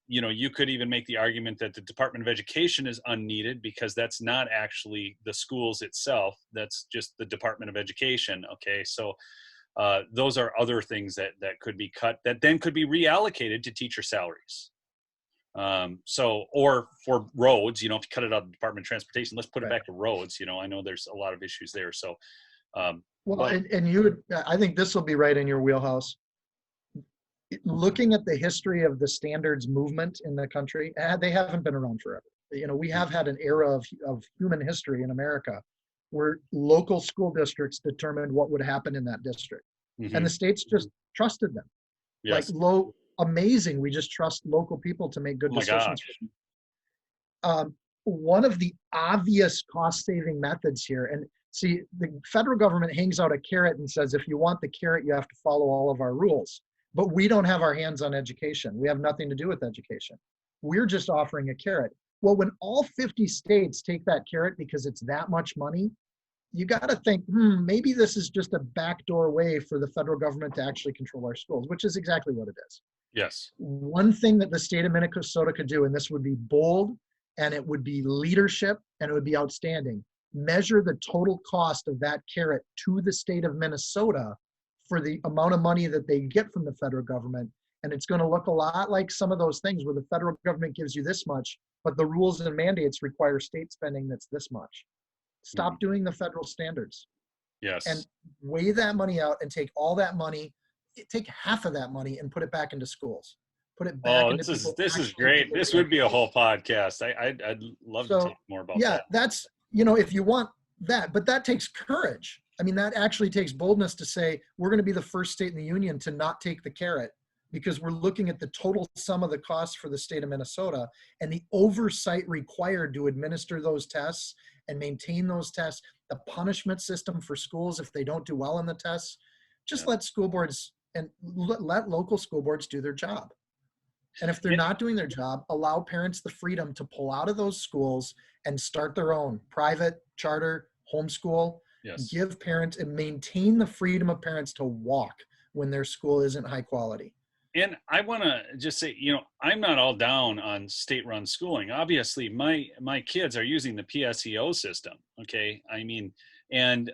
You know, you could even make the argument that the Department of Education is unneeded because that's not actually the schools itself. That's just the Department of Education. Okay, so those are other things that could be cut that then could be reallocated to teacher salaries. So, or for roads, you know, if you cut it out of the Department of Transportation, let's put it Right. back to roads. You know, I know there's a lot of issues there. So, Well, but and I think this will be right in your wheelhouse. Looking at the history of the standards movement in the country, they haven't been around forever. You know, we have had an era of human history in America where local school districts determined what would happen in that district. And mhm, the states just trusted them. Like yes. amazing. We just trust local people to make good Oh my decisions. gosh. One of the obvious cost saving methods here, and see, the federal government hangs out a carrot and says, if you want the carrot, you have to follow all of our rules. But we don't have our hands on education. We have nothing to do with education. We're just offering a carrot. Well, when all 50 states take that carrot because it's that much money, you got to think, maybe this is just a backdoor way for the federal government to actually control our schools, which is exactly what it is. Yes. One thing that the state of Minnesota could do, and this would be bold, and it would be leadership, and it would be outstanding, measure the total cost of that carrot to the state of Minnesota for the amount of money that they get from the federal government. And it's going to look a lot like some of those things where the federal government gives you this much, but the rules and mandates require state spending that's this much. Stop doing the federal standards and Yes. weigh that money out and take all that money, take half of that money and put it back into schools. Put it back Oh, into people this is actually great. able This to would be a whole educate. podcast. I'd love to So talk more about yeah, that. that's, you know, if you want that, but that takes courage. I mean, that actually takes boldness to say, we're going to be the first state in the union to not take the carrot because we're looking at the total sum of the costs for the state of Minnesota and the oversight required to administer those tests and maintain those tests, the punishment system for schools if they don't do well on the tests. Just Yeah. let school boards and let local school boards do their job. And if they're Yeah. not doing their job, allow parents the freedom to pull out of those schools and start their own private, charter, homeschool. Yes. Give parents and maintain the freedom of parents to walk when their school isn't high quality. And I want to just say, you know, I'm not all down on state-run schooling. Obviously, my kids are using the PSEO system. Okay, I mean, and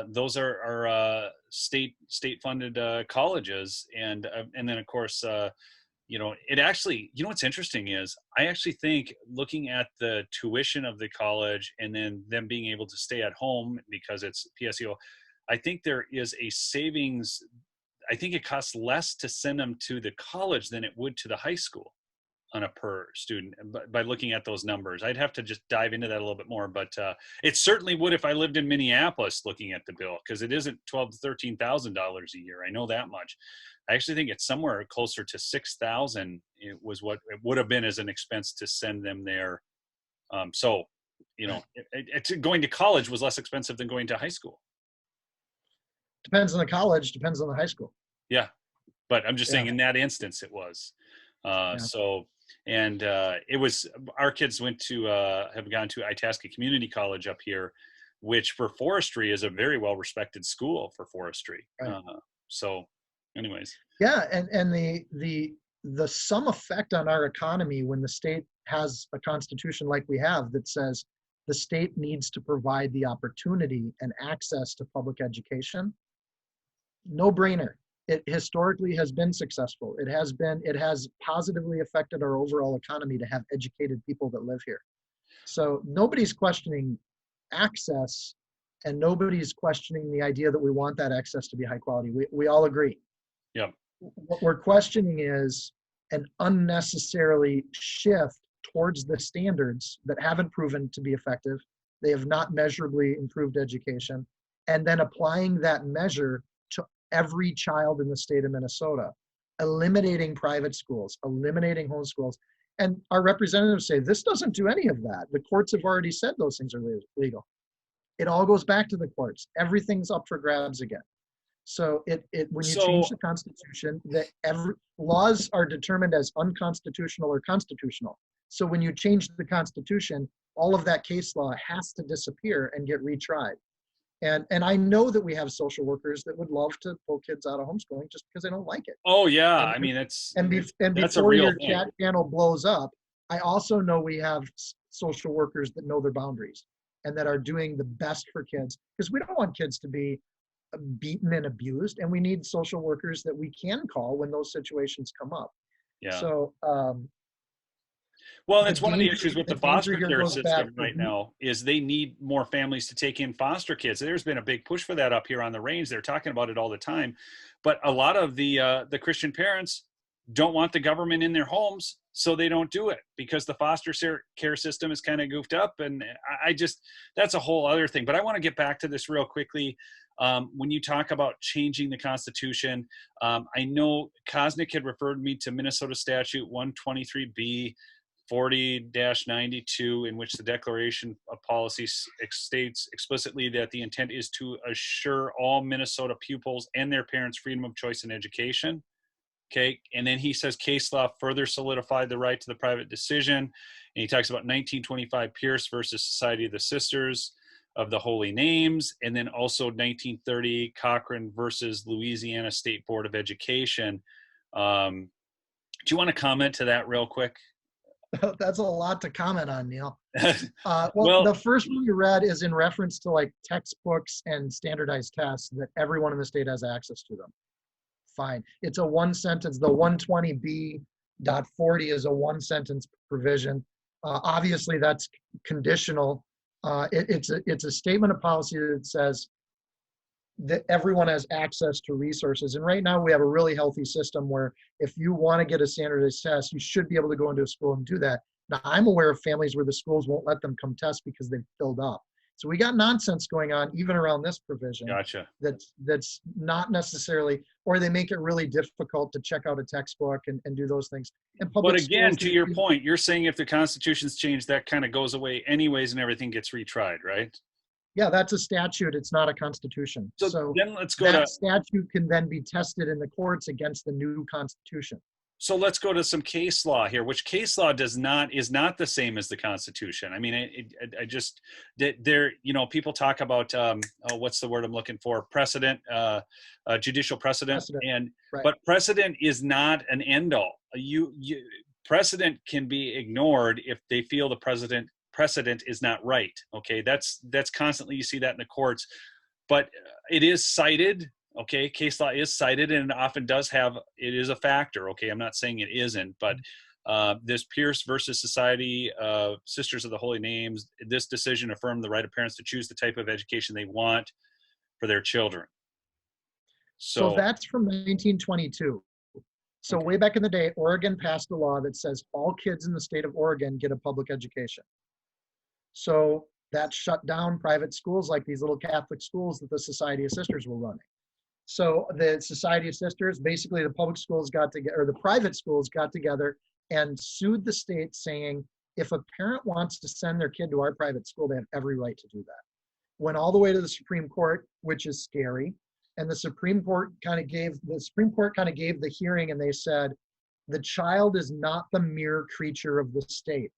those are state-funded colleges, and then of course, you know, it actually, you know, what's interesting is I actually think looking at the tuition of the college and then them being able to stay at home because it's PSEO, I think there is a savings. I think it costs less to send them to the college than it would to the high school on a per student by looking at those numbers. I'd have to just dive into that a little bit more, but it certainly would if I lived in Minneapolis looking at the bill, because it isn't $12,000 to $13,000 a year. I know that much. I actually think it's somewhere closer to 6,000. It was what it would have been as an expense to send them there. So, you know, going to college was less expensive than going to high school. Depends on the college, depends on the high school. Yeah, but I'm just Yeah. saying in that instance it was. Yeah. So, and it was, our kids went to have gone to Itasca Community College up here, which for forestry is a very well respected school for forestry. Right. So, anyways. Yeah, and the sum effect on our economy when the state has a constitution like we have that says the state needs to provide the opportunity and access to public education, no brainer. It historically has been successful. It has positively affected our overall economy to have educated people that live here. So nobody's questioning access, and nobody's questioning the idea that we want that access to be high quality. We all agree. Yeah. What we're questioning is an unnecessarily shift towards the standards that haven't proven to be effective. They have not measurably improved education, and then applying that measure to every child in the state of Minnesota, eliminating private schools, eliminating homeschools, And our representatives say, this doesn't do any of that. The courts have already said those things are legal. It all goes back to the courts. Everything's up for grabs again. So when you change the Constitution, laws are determined as unconstitutional or constitutional. So when you change the Constitution, all of that case law has to disappear and get retried. And I know that we have social workers that would love to pull kids out of homeschooling just because they don't like it. Oh yeah, And, I mean that's before your thing. chat channel blows up, I also know we have social workers that know their boundaries and that are doing the best for kids, because we don't want kids to be beaten and abused, and we need social workers that we can call when those situations come up. Yeah. So well, and it's one of the issues with the foster care system right now is they need more families to take in foster kids. There's been a big push for that up here on the range. They're talking about it all the time, but a lot of the Christian parents don't want the government in their homes, so they don't do it because the foster care system is kind of goofed up. And that's a whole other thing. But I want to get back to this real quickly. When you talk about changing the Constitution, I know Kosnick had referred me to Minnesota Statute 123B 40-92, in which the Declaration of Policy states explicitly that the intent is to assure all Minnesota pupils and their parents freedom of choice in education. Okay, and then he says case law further solidified the right to the private decision, and he talks about 1925 Pierce versus Society of the Sisters of the Holy Names, and then also 1930 Cochran versus Louisiana State Board of Education. Do you want to comment to that real quick? That's a lot to comment on, Neil. Well, the first one you read is in reference to like textbooks and standardized tests that everyone in the state has access to them. Fine. It's a one sentence. The 120B.40 is a one sentence provision. Obviously, that's conditional. It's a statement of policy that says that everyone has access to resources. And right now we have a really healthy system where if you want to get a standardized test, you should be able to go into a school and do that. Now, I'm aware of families where the schools won't let them come test because they've filled up. So we got nonsense going on even around this provision. Gotcha. That's not necessarily, or they make it really difficult to check out a textbook and do those things. But again, to your point, you're saying if the Constitution's changed, that kind of goes away anyways and everything gets retried, right? Yeah, that's a statute. It's not a constitution. So then let's go that statute can then be tested in the courts against the new constitution. So let's go to some case law here, which case law is not the same as the Constitution. I mean, people talk about what's the word I'm looking for? Precedent, judicial precedent, right. But precedent is not an end all. Precedent can be ignored if they feel the precedent is not right. Okay, that's constantly, you see that in the courts, but it is cited. Okay, case law is cited and it often does have, it is a factor. Okay, I'm not saying it isn't, but this Pierce versus Society of Sisters of the Holy Names, this decision affirmed the right of parents to choose the type of education they want for their children. So that's from 1922. So way back in the day, Oregon passed a law that says all kids in the state of Oregon get a public education. So that shut down private schools like these little Catholic schools that the Society of Sisters were running. So the Society of Sisters, basically the public schools got together, or the private schools got together and sued the state saying, if a parent wants to send their kid to our private school, they have every right to do that. Went all the way to the Supreme Court, which is scary. And the Supreme Court kind of gave the hearing, and they said, the child is not the mere creature of the state.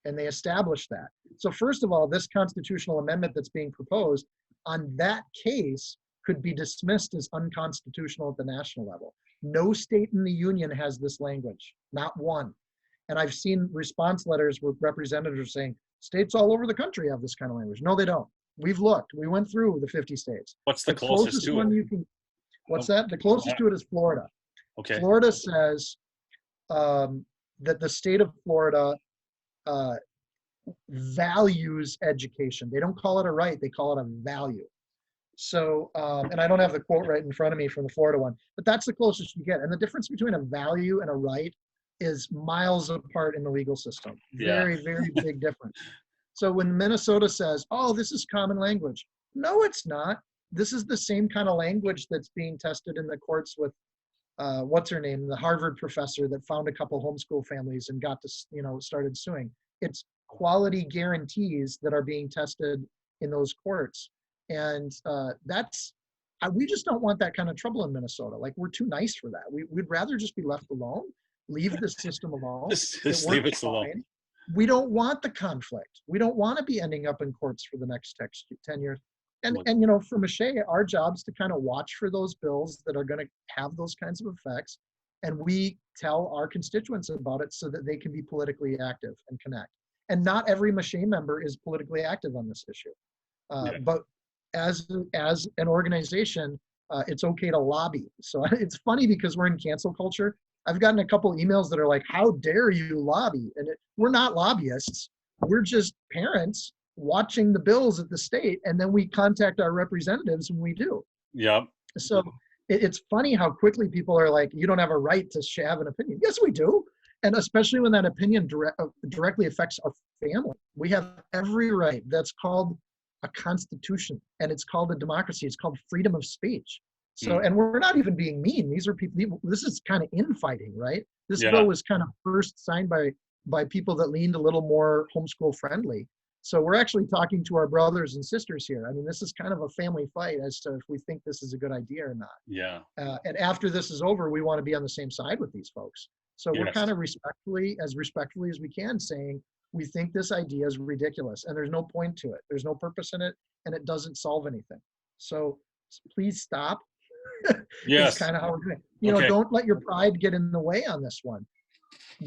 And they established that. So first of all, this constitutional amendment that's being proposed on that case could be dismissed as unconstitutional at the national level. No state in the union has this language, not one. And I've seen response letters with representatives saying, states all over the country have this kind of language. No, they don't. We've looked. We went through the 50 states. What's the closest to one it? you can, what's that? The closest to it is Florida. Okay. Florida says that the state of Florida values education. They don't call it a right, they call it a value. So, and I don't have the quote right in front of me from the Florida one, but that's the closest you get. And the difference between a value and a right is miles apart in the legal system. Very, very big difference. So when Minnesota says, oh, this is common language. No, it's not. This is the same kind of language that's being tested in the courts with what's her name, the Harvard professor that found a couple homeschool families and got to, started suing. It's quality guarantees that are being tested in those courts. And we just don't want that kind of trouble in Minnesota. Like, we're too nice for that. We'd rather just be left alone, leave the system alone. Just leave us alone. We don't want the conflict. We don't want to be ending up in courts for the next 10 years. And for MACHE, our job is to kind of watch for those bills that are going to have those kinds of effects. And we tell our constituents about it so that they can be politically active and connect. And not every MACHE member is politically active on this issue. But as an organization, it's okay to lobby. So it's funny because we're in cancel culture. I've gotten a couple emails that are like, how dare you lobby? And we're not lobbyists. We're just parents watching the bills at the state, and then we contact our representatives when we do. Yep. So it's funny how quickly people are like, you don't have a right to have an opinion. Yes, we do. And especially when that opinion directly affects our family. We have every right. That's called a constitution, and it's called a democracy. It's called freedom of speech. So, and we're not even being mean. These are people, this is kind of infighting, right? This bill was kind of first signed by people that leaned a little more homeschool friendly. So we're actually talking to our brothers and sisters here. I mean, this is kind of a family fight as to if we think this is a good idea or not. Yeah. And after this is over, we want to be on the same side with these folks. So we're kind of respectfully as we can, saying, we think this idea is ridiculous and there's no point to it. There's no purpose in it, and it doesn't solve anything. So please stop. Yes. It's kind of how we're doing. Don't let your pride get in the way on this one.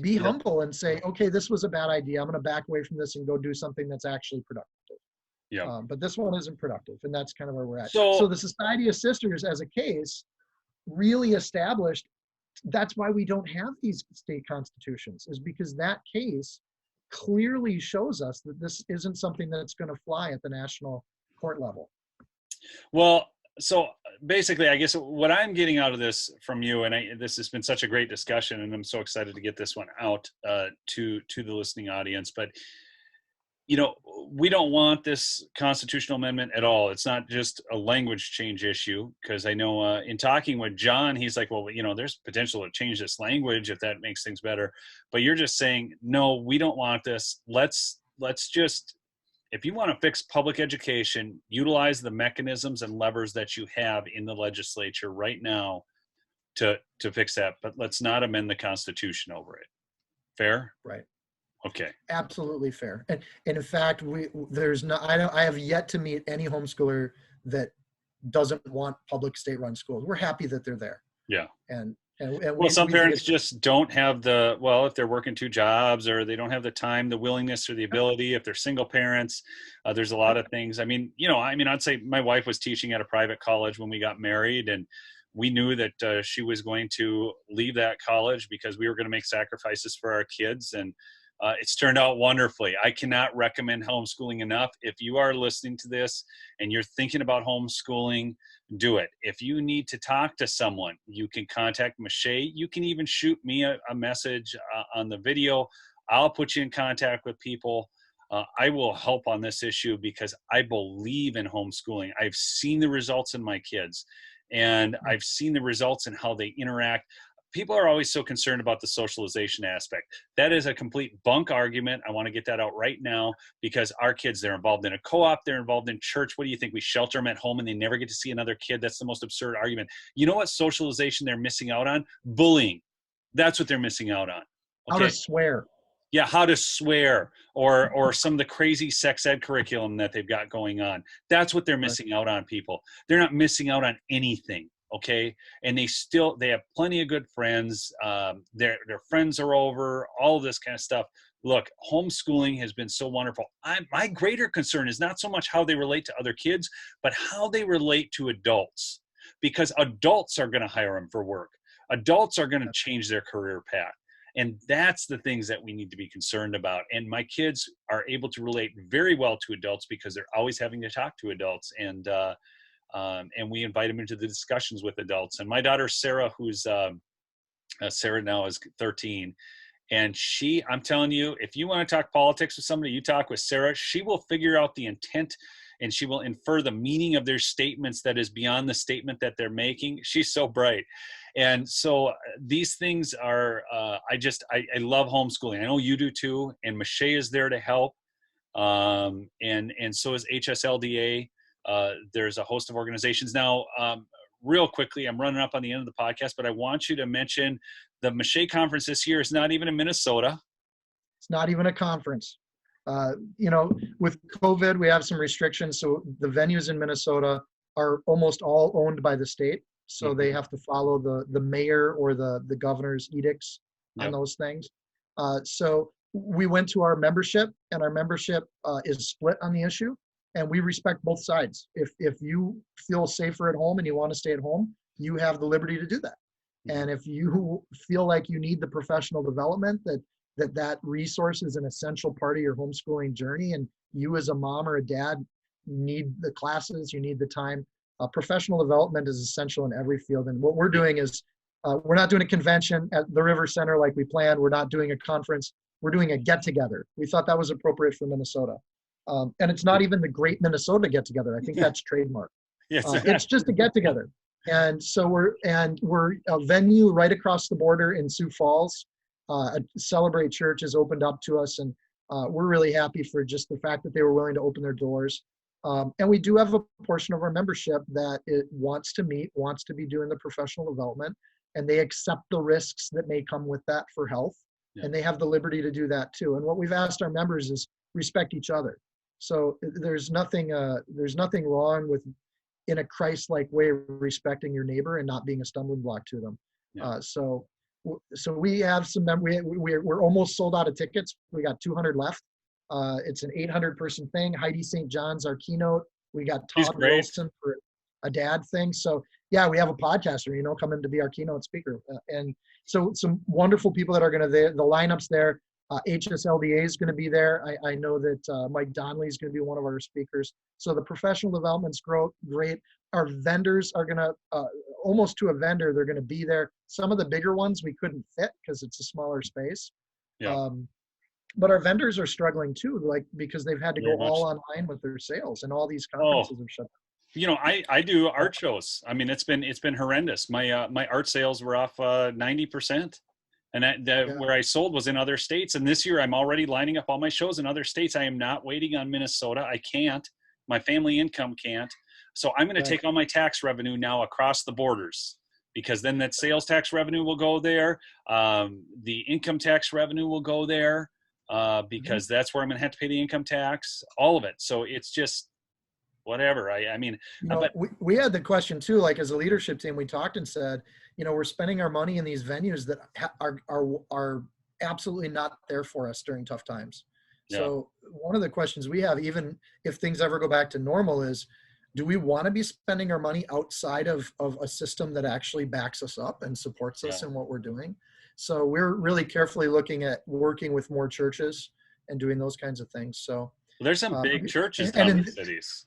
Be humble and say, okay, this was a bad idea. I'm going to back away from this and go do something that's actually productive. Yeah. But this one isn't productive, and that's kind of where we're at. So the Society of Sisters as a case really established, that's why we don't have these state constitutions, is because that case clearly shows us that this isn't something that's going to fly at the national court level. Well, so basically, I guess what I'm getting out of this from you, and this has been such a great discussion, and I'm so excited to get this one out to the listening audience. But we don't want this constitutional amendment at all. It's not just a language change issue, because I know in talking with John, he's like, well, there's potential to change this language if that makes things better. But you're just saying, no, we don't want this. Let's just, if you want to fix public education, utilize the mechanisms and levers that you have in the legislature right now to fix that. But let's not amend the Constitution over it. Fair? Right. Okay. Absolutely fair. And in fact, I have yet to meet any homeschooler that doesn't want public state-run schools. We're happy that they're there. Yeah. And some parents just don't have if they're working two jobs, or they don't have the time, the willingness, or the ability. If they're single parents, there's a lot of things. I'd say my wife was teaching at a private college when we got married, and we knew that she was going to leave that college because we were going to make sacrifices for our kids. And it's turned out wonderfully. I cannot recommend homeschooling enough. If you are listening to this and you're thinking about homeschooling, do it. If you need to talk to someone, you can contact MACHE. You can even shoot me a message on the video. I'll put you in contact with people. I will help on this issue because I believe in homeschooling. I've seen the results in my kids, and I've seen the results in how they interact. People are always so concerned about the socialization aspect. That is a complete bunk argument. I want to get that out right now, because our kids, they're involved in a co-op, they're involved in church. What do you think? We shelter them at home and they never get to see another kid? That's the most absurd argument. You know what socialization they're missing out on? Bullying. That's what they're missing out on. Okay? How to swear. Yeah, how to swear, or some of the crazy sex ed curriculum that they've got going on. That's what they're missing out on, people. They're not missing out on anything. Okay. And they have plenty of good friends. Their friends are over, all of this kind of stuff. Look, homeschooling has been so wonderful. My greater concern is not so much how they relate to other kids, but how they relate to adults, because adults are going to hire them for work. Adults are going to change their career path. And that's the things that we need to be concerned about. And my kids are able to relate very well to adults because they're always having to talk to adults. And we invite them into the discussions with adults. And my daughter, Sarah, who's Sarah now is 13. And I'm telling you, if you want to talk politics with somebody, you talk with Sarah. She will figure out the intent and she will infer the meaning of their statements that is beyond the statement that they're making. She's so bright. And so these things are, I love homeschooling. I know you do too. And MACHE is there to help. And so is HSLDA. There's a host of organizations. Now, real quickly, I'm running up on the end of the podcast, but I want you to mention the MACHE conference this year is not even in Minnesota. It's not even a conference. With COVID, we have some restrictions. So the venues in Minnesota are almost all owned by the state. So they have to follow the mayor or the governor's edicts on those things. So we went to our membership, and our membership is split on the issue, and we respect both sides. If you feel safer at home and you want to stay at home, you have the liberty to do that. And if you feel like you need the professional development, that resource is an essential part of your homeschooling journey, and you as a mom or a dad need the classes, you need the time. Professional development is essential in every field. And what we're doing is, we're not doing a convention at the River Center like we planned. We're not doing a conference. We're doing a get-together. We thought that was appropriate for Minnesota. And it's not even the Great Minnesota Get-Together. I think that's trademark. Yes. It's just a get-together. And so we're a venue right across the border in Sioux Falls. Celebrate Church has opened up to us, and we're really happy for just the fact that they were willing to open their doors. And we do have a portion of our membership that it wants to be doing the professional development, and they accept the risks that may come with that for health, and they have the liberty to do that too. And what we've asked our members is respect each other. So there's nothing wrong with, in a Christ-like way, respecting your neighbor and not being a stumbling block to them. So we have some, we're almost sold out of tickets. We got 200 left. It's an 800-person thing. Heidi St. John's our keynote. We got Todd Wilson for a dad thing. So yeah, we have a podcaster, coming to be our keynote speaker. And so some wonderful people that are going to, the lineup's there. HSLDA is going to be there. I know that Mike Donnelly is going to be one of our speakers. So the professional development's great. Our vendors are going to, almost to a vendor, they're going to be there. Some of the bigger ones we couldn't fit because it's a smaller space. But our vendors are struggling too, because they've had to go all online with their sales, and all these conferences have shut down. I do art shows. I mean, it's been horrendous. My art sales were off 90%. And where I sold was in other states. And this year I'm already lining up all my shows in other states. I am not waiting on Minnesota. I can't. My family income can't. So I'm going to take all my tax revenue now across the borders, because then that sales tax revenue will go there. The income tax revenue will go there, because that's where I'm going to have to pay the income tax, all of it. So it's just whatever. We had the question too, as a leadership team, we talked and said, we're spending our money in these venues that are absolutely not there for us during tough times. So one of the questions we have, even if things ever go back to normal, is, do we want to be spending our money outside of a system that actually backs us up and supports us in what we're doing? So we're really carefully looking at working with more churches and doing those kinds of things. So there's some big churches down in cities.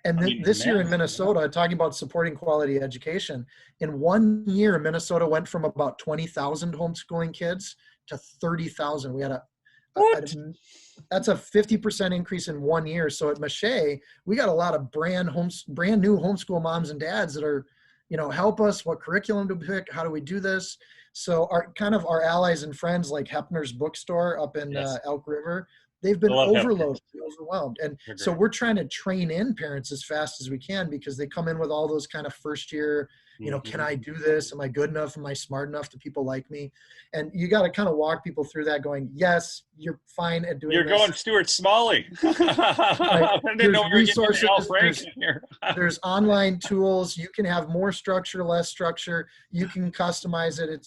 And this year in Minnesota, talking about supporting quality education, in 1 year, Minnesota went from about 20,000 homeschooling kids to 30,000. We had that's a 50% increase in 1 year. So at MACHE, we got a lot of brand new homeschool moms and dads that are, help us, what curriculum to pick, how do we do this? So our allies and friends like Hepner's Bookstore up in Elk River, they've been overwhelmed. And so we're trying to train in parents as fast as we can, because they come in with all those kind of first year, can I do this? Am I good enough? Am I smart enough? Do people like me? And you got to kind of walk people through that going, yes, you're fine at doing this. You're going Stuart Smalley. I didn't know we were getting Al Frank in here. There's online tools. You can have more structure, less structure. You can customize it.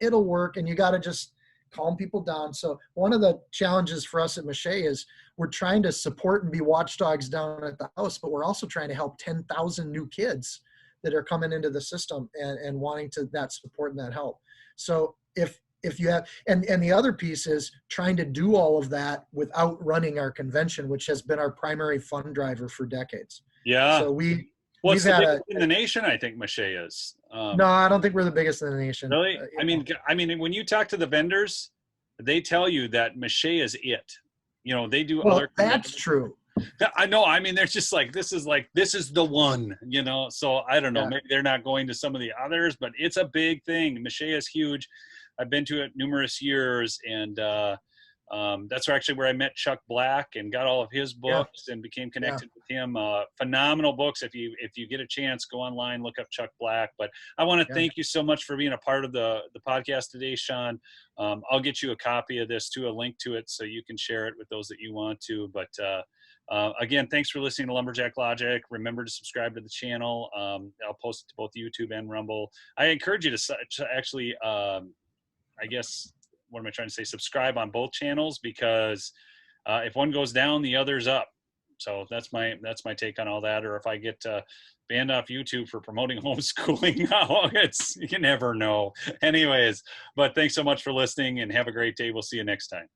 It'll work, and you got to just calm people down. So one of the challenges for us at MACHE is we're trying to support and be watchdogs down at the house, but we're also trying to help 10,000 new kids that are coming into the system and wanting that support and that help. So if you have, and the other piece is trying to do all of that without running our convention, which has been our primary fund driver for decades. Yeah. So we've had in the nation, I think MACHE is. No, I don't think we're the biggest in the nation. Really? I mean, when you talk to the vendors, they tell you that MACHE is it. They do other. That's true. I know. I mean, they're just like, this is the one, you know? So I don't know, Yeah. maybe they're not going to some of the others, but it's a big thing. Mache is huge. I've been to it numerous years, and that's where I met Chuck Black and got all of his Yeah. books and became Yeah. connected with him. Phenomenal books. If you get a chance, go online, look up Chuck Black. But I want to Yeah. thank you so much for being a part of the podcast today, Seann. I'll get you a copy of this too, a link to it, so you can share it with those that you want to. But again, thanks for listening to Lumberjack Logic. Remember to subscribe to the channel. I'll post it to both YouTube and Rumble. I encourage you to actually, I guess, what am I trying to say? Subscribe on both channels, because if one goes down, the other's up. So that's my take on all that. Or if I get banned off YouTube for promoting homeschooling, you never know. Anyways, but thanks so much for listening, and have a great day. We'll see you next time.